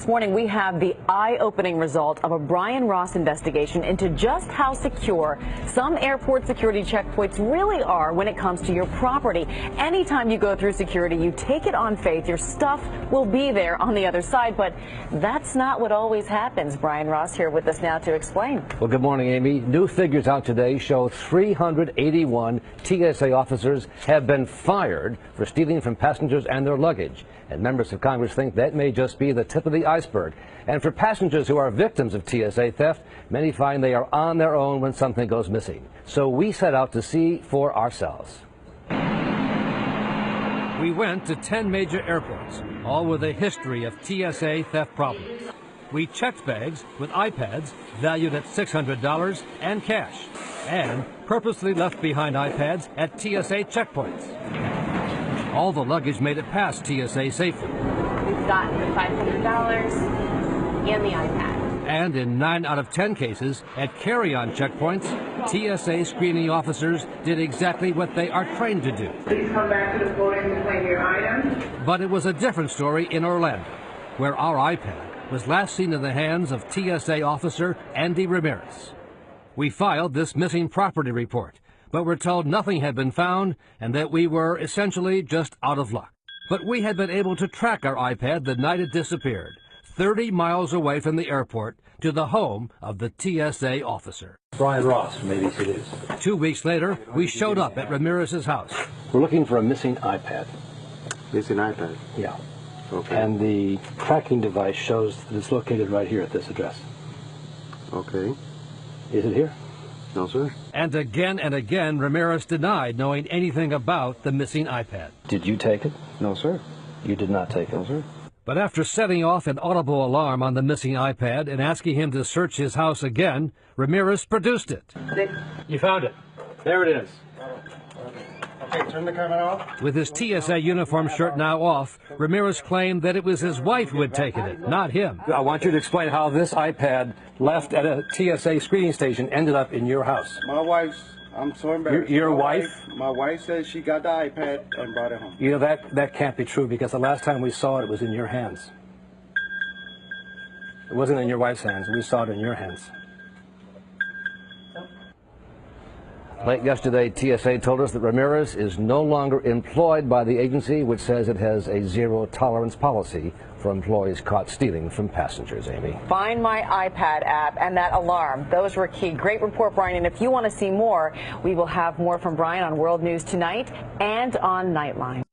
this morning we have the eye-opening result of a Brian Ross investigation into just how secure some airport security checkpoints really are when it comes to your property. Anytime you go through security, you take it on faith your stuff will be there on the other side, but that's not what always happens. Brian Ross here with us now to explain. Well, good morning, Amy. New figures out today show 381 TSA officers have been fired for stealing from passengers and their luggage. And members of Congress think that may just be the tip of the iceberg. And for passengers who are victims of TSA theft, many find they are on their own when something goes missing. So we set out to see for ourselves. We went to 10 major airports, all with a history of TSA theft problems. We checked bags with iPads valued at $600 and cash, and purposely left behind iPads at TSA checkpoints. All the luggage made it past TSA safely. We've gotten the $500 and the iPad. And in 9 out of 10 cases, at carry-on checkpoints, TSA screening officers did exactly what they are trained to do. Please come back to the podium to claim your items. But it was a different story in Orlando, where our iPad was last seen in the hands of TSA officer Andy Ramirez. We filed this missing property report, but were told nothing had been found and that we were essentially just out of luck. But we had been able to track our iPad the night it disappeared, 30 miles away from the airport to the home of the TSA officer. Brian Ross from ABC News. 2 weeks later, we showed up at Ramirez's house. We're looking for a missing iPad. Missing iPad? Yeah. Okay. And the tracking device shows that it's located right here at this address. Okay. Is it here? No, sir. And again, Ramirez denied knowing anything about the missing iPad. Did you take it? No, sir. You did not take it? No, sir. But after setting off an audible alarm on the missing iPad and asking him to search his house again, Ramirez produced it. You found it. There it is. Okay, turn the camera off. With his TSA uniform shirt now off, Ramirez claimed that it was his wife who had taken it, not him. I want you to explain how this iPad left at a TSA screening station ended up in your house. My wife's, I'm so embarrassed. Your wife? My wife says she got the iPad and brought it home. You know, that can't be true because the last time we saw it, it was in your hands. It wasn't in your wife's hands. We saw it in your hands. Late yesterday, TSA told us that Ramirez is no longer employed by the agency, which says it has a zero-tolerance policy for employees caught stealing from passengers, Amy. Find My iPad app and that alarm. Those were key. Great report, Brian. And if you want to see more, we will have more from Brian on World News Tonight and on Nightline.